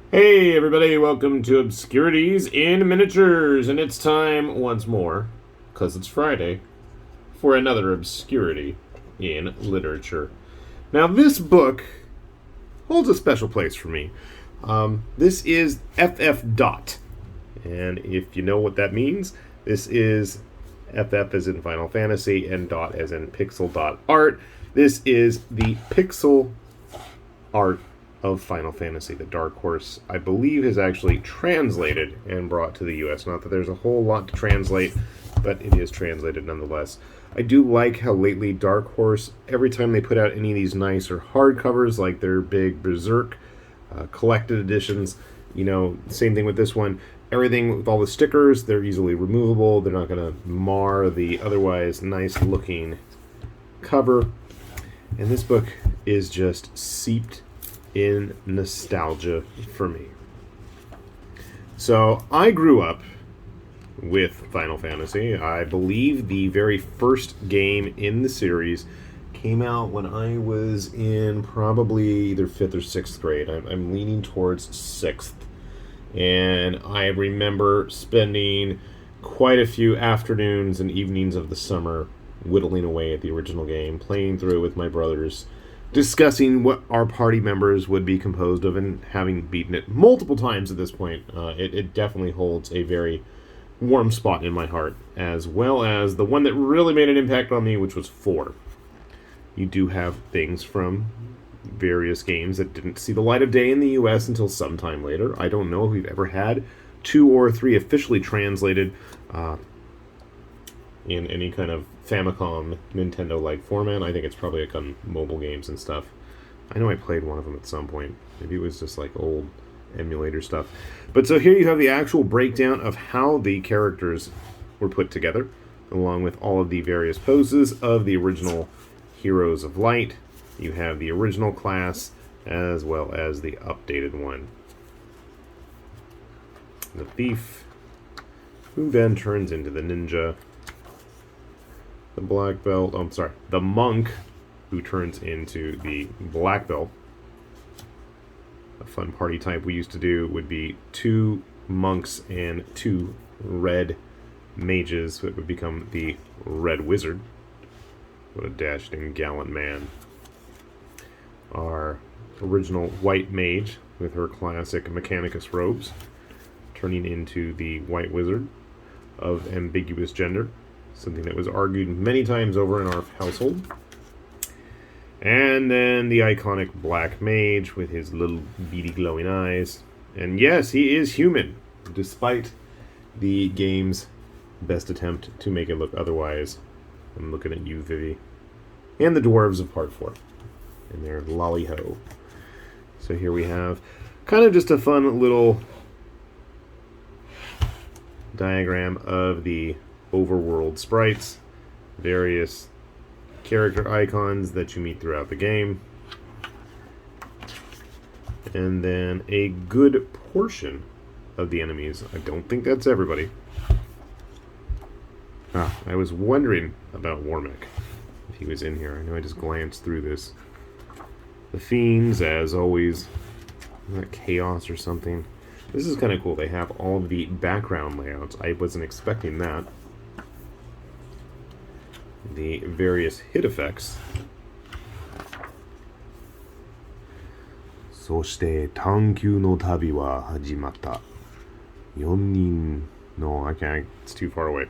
Hey everybody, welcome to Obscurities in Miniatures, and it's time once more, because it's Friday, for another obscurity in literature. Now this book holds a special place for me. This is FF Dot, and if you know what that means, this is FF as in Final Fantasy and Dot as in pixel dot art. This is the pixel art of Final Fantasy. The Dark Horse, I believe, is actually translated and brought to the US. Not that there's a whole lot to translate, but it is translated nonetheless. I do like how lately Dark Horse, every time they put out any of these nicer hardcovers, like their big Berserk collected editions, same thing with this one. Everything with all the stickers, they're easily removable. They're not going to mar the otherwise nice looking cover. And this book is just seeped in nostalgia for me. So I grew up with Final Fantasy. I believe the very first game in the series came out when I was in probably either 5th or 6th grade. I'm leaning towards 6th. And I remember spending quite a few afternoons and evenings of the summer whittling away at the original game, playing through it with my brothers, discussing what our party members would be composed of, and having beaten it multiple times at this point. It definitely holds a very warm spot in my heart, as well as the one that really made an impact on me, which was 4. You do have things from various games that didn't see the light of day in the US until sometime later. I don't know if we've ever had 2 or 3 officially translated in any kind of Famicom, Nintendo-like format. I think it's probably like on mobile games and stuff. I know I played one of them at some point. Maybe it was just like old emulator stuff. But so here you have the actual breakdown of how the characters were put together, along with all of the various poses of the original Heroes of Light. You have the original class, as well as the updated one. The thief, who then turns into the ninja. The black belt, the monk, who turns into the black belt. A fun party type we used to do would be 2 monks and 2 red mages, that would become the red wizard. What a dashing, gallant man. Our original white mage, with her classic Mechanicus robes, turning into the white wizard of ambiguous gender. Something that was argued many times over in our household. And then the iconic black mage with his little beady glowing eyes. And yes, he is human, despite the game's best attempt to make it look otherwise. I'm looking at you, Vivi. And the dwarves of part 4. And their lolly-ho. So here we have kind of just a fun little diagram of the overworld sprites, various character icons that you meet throughout the game, and then a good portion of the enemies. I don't think that's everybody. I was wondering about Warmick, if he was in here. I know I just glanced through this. The Fiends, as always. Isn't that Chaos or something? This is kind of cool. They have all of the background layouts. I wasn't expecting that. The various hit effects. そして探求の旅は始まった。4人 No, I can't. It's too far away.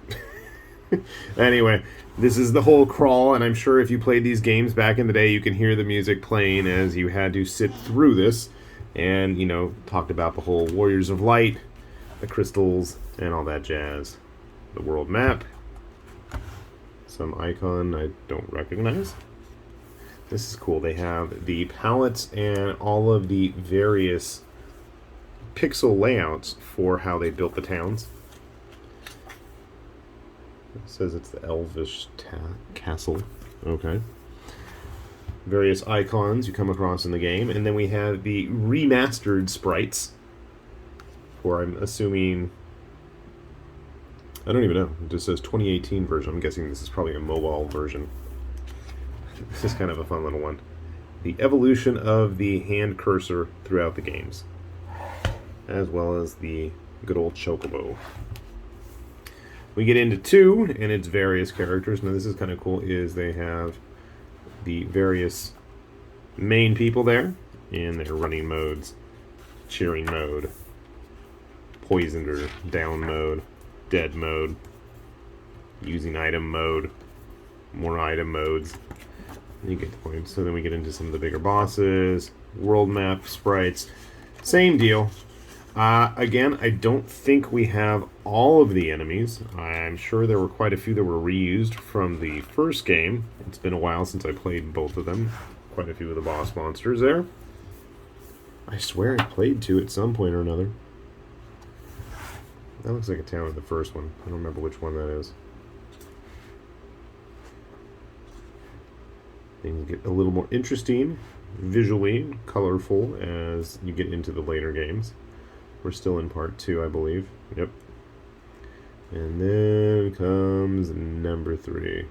Anyway, this is the whole crawl, and I'm sure if you played these games back in the day, you can hear the music playing as you had to sit through this. And, talked about the whole Warriors of Light, the crystals, and all that jazz. The world map. Some icon I don't recognize. This is cool. They have the palettes and all of the various pixel layouts for how they built the towns. It says it's the Elvish Castle. Okay. Various icons you come across in the game. And then we have the remastered sprites. For, I'm assuming... I don't even know. It just says 2018 version. I'm guessing this is probably a mobile version. This is kind of a fun little one. The evolution of the hand cursor throughout the games. as well as the good old chocobo. We get into 2, and it's various characters. Now, this is kind of cool, is they have the various main people there in their running modes. Cheering mode, poisoned or down mode, dead mode, using item mode, more item modes. You get the point. So then we get into some of the bigger bosses, world map sprites. Same deal. Again, I don't think we have all of the enemies. I'm sure there were quite a few that were reused from the first game. It's been a while since I played both of them. Quite a few of the boss monsters there. I swear I played 2 at some point or another. That looks like a town in the first one. I don't remember which one that is. Things get a little more interesting, visually colorful, as you get into the later games. We're still in part 2, I believe. Yep. And then comes number 3.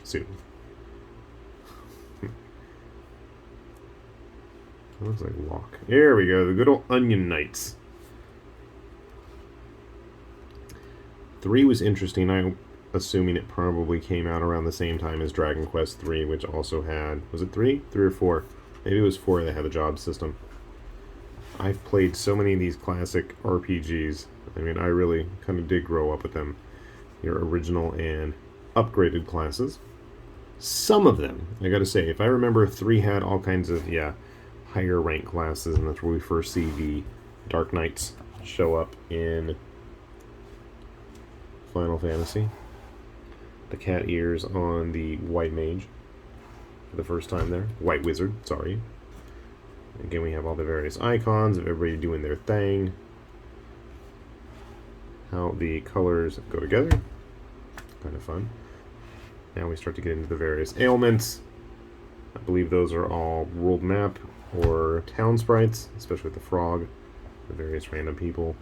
Soon. Looks like Lock. There we go, the good old Onion Knights. 3 was interesting. I'm assuming it probably came out around the same time as Dragon Quest 3, which also had... Was it 3? 3 or 4? Maybe it was 4 that had the job system. I've played so many of these classic RPGs. I mean, I really kind of did grow up with them. Your original and upgraded classes. Some of them, I gotta say, if I remember, 3 had all kinds of, higher rank classes, and that's where we first see the Dark Knights show up in Final Fantasy. The cat ears on the White Mage for the first time there. White Wizard, sorry. Again, we have all the various icons of everybody doing their thing. How the colors go together. Kind of fun. Now we start to get into the various ailments. I believe those are all world map or town sprites, especially with the frog, the various random people.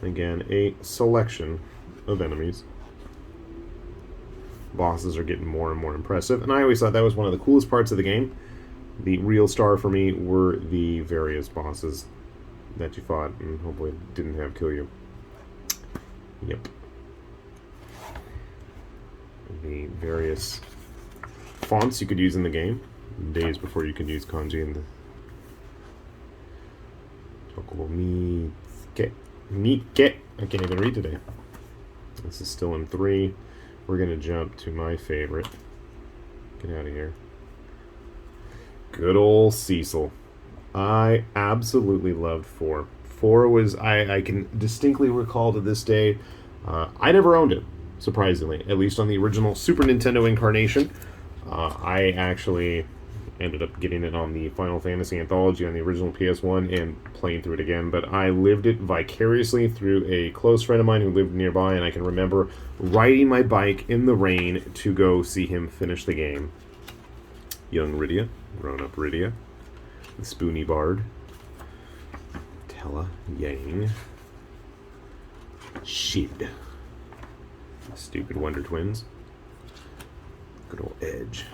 Again, a selection of enemies. Bosses are getting more and more impressive, and I always thought that was one of the coolest parts of the game. The real star for me were the various bosses that you fought and hopefully didn't have kill you. Yep. The various fonts you could use in the game, days before you could use kanji in the Chocobo Mike. I can't even read today. This is still in 3. We're going to jump to my favorite. Get out of here. Good old Cecil. I absolutely loved 4. 4 was, I can distinctly recall to this day, I never owned it, surprisingly. At least on the original Super Nintendo incarnation. I actually ended up getting it on the Final Fantasy Anthology on the original PS1 and playing through it again. But I lived it vicariously through a close friend of mine who lived nearby, and I can remember riding my bike in the rain to go see him finish the game. Young Rydia, grown-up Rydia, the Spoony Bard, Tella Yang, Shid, stupid Wonder Twins, good old Edge,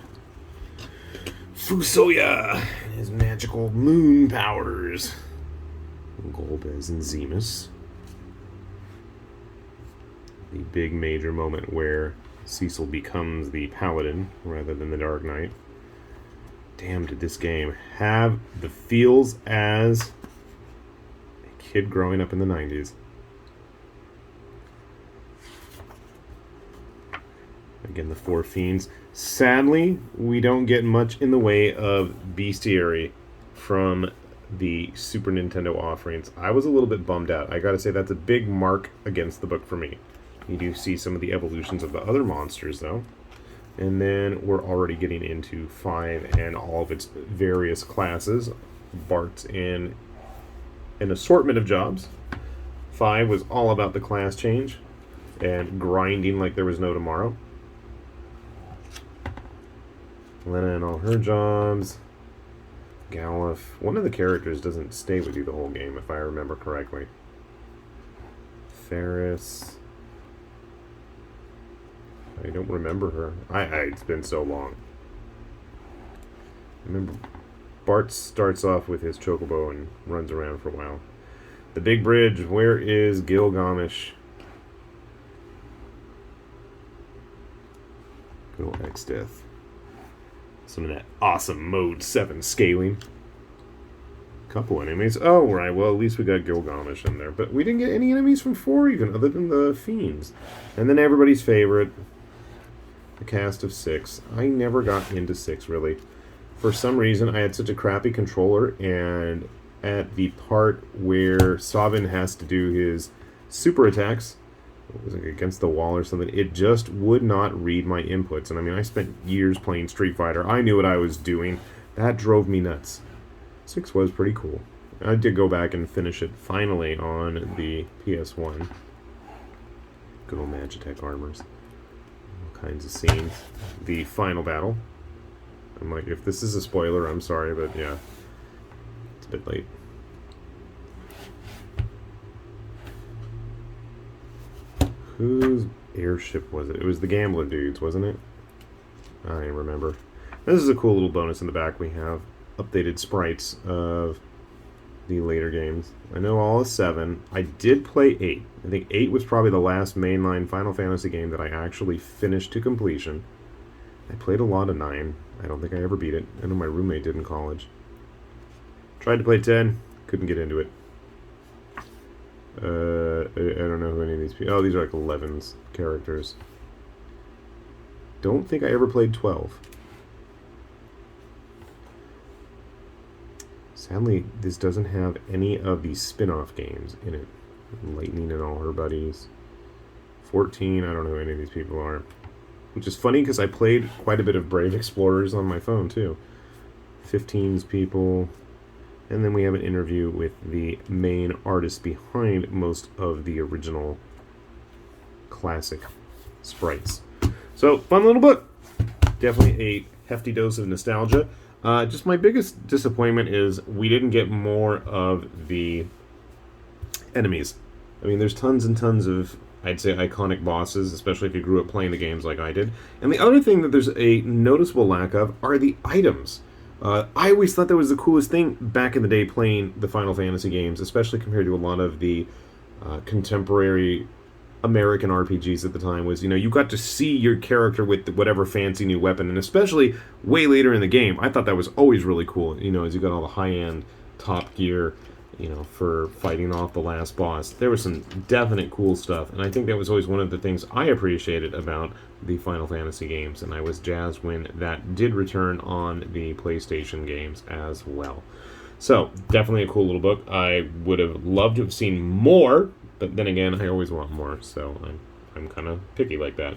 Fusoya, his magical moon powers, Golbez and Zemus. The big major moment where Cecil becomes the Paladin rather than the Dark Knight. Damn, did this game have the feels as a kid growing up in the 90s. Again, the Four Fiends. Sadly, we don't get much in the way of bestiary from the Super Nintendo offerings. I was a little bit bummed out. I gotta say, that's a big mark against the book for me. You do see some of the evolutions of the other monsters, though. And then we're already getting into 5 and all of its various classes. Bart's in an assortment of jobs. 5 was all about the class change and grinding like there was no tomorrow. Lena and all her jobs. Galuf. One of the characters doesn't stay with you the whole game, if I remember correctly. Ferris. I don't remember her. It's been so long. I remember Bart starts off with his chocobo and runs around for a while. The big bridge. Where is Gilgamesh? Good old X-Death. Some of that awesome Mode 7 scaling. Couple enemies. Oh, right. Well, at least we got Gilgamesh in there. But we didn't get any enemies from 4 even, other than the Fiends. And then everybody's favorite, the cast of 6. I never got into 6, really. For some reason, I had such a crappy controller, and at the part where Sabin has to do his super attacks, it was like against the wall or something, it just would not read my inputs. And I mean, I spent years playing Street Fighter. I knew what I was doing. That drove me nuts. 6 was pretty cool. I did go back and finish it finally on the PS1. Good old Magitech armors. All kinds of scenes. The final battle. I'm like, if this is a spoiler, I'm sorry, but yeah. It's a bit late. Whose airship was it? It was the Gambler dudes, wasn't it? I remember. This is a cool little bonus in the back. We have updated sprites of the later games. I know all of 7. I did play 8. I think 8 was probably the last mainline Final Fantasy game that I actually finished to completion. I played a lot of 9. I don't think I ever beat it. I know my roommate did in college. Tried to play 10. Couldn't get into it. I don't know who any of these people... Oh, these are like 11's characters. Don't think I ever played 12. Sadly, this doesn't have any of the spin-off games in it. Lightning and all her buddies. 14, I don't know who any of these people are. Which is funny because I played quite a bit of Brave Explorers on my phone too. 15's people. And then we have an interview with the main artist behind most of the original classic sprites. So, fun little book. Definitely a hefty dose of nostalgia. Just my biggest disappointment is we didn't get more of the enemies. I mean, there's tons and tons of, I'd say, iconic bosses, especially if you grew up playing the games like I did. And the other thing that there's a noticeable lack of are the items. I always thought that was the coolest thing back in the day playing the Final Fantasy games, especially compared to a lot of the contemporary American RPGs at the time, was, you know, you got to see your character with whatever fancy new weapon, and especially way later in the game, I thought that was always really cool, you know, as you got all the high-end top gear, you know, for fighting off the last boss. There was some definite cool stuff, and I think that was always one of the things I appreciated about the Final Fantasy games, and I was jazzed when that did return on the PlayStation games as well. So, definitely a cool little book. I would have loved to have seen more, but then again, I always want more, so I'm kind of picky like that.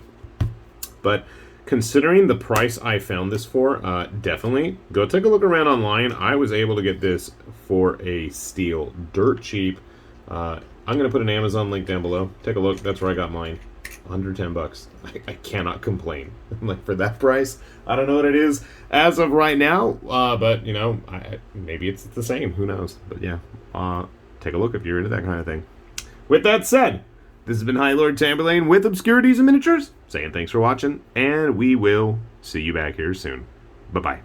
But considering the price I found this for, definitely go take a look around online. I was able to get this for a steal, dirt cheap. I'm going to put an Amazon link down below. Take a look. That's where I got mine. Under $10. I cannot complain. Like, for that price, I don't know what it is as of right now, but, you know, maybe it's the same. Who knows? But, yeah, take a look if you're into that kind of thing. With that said, this has been High Lord Tamberlane with Obscurities and Miniatures, saying thanks for watching, and we will see you back here soon. Bye-bye.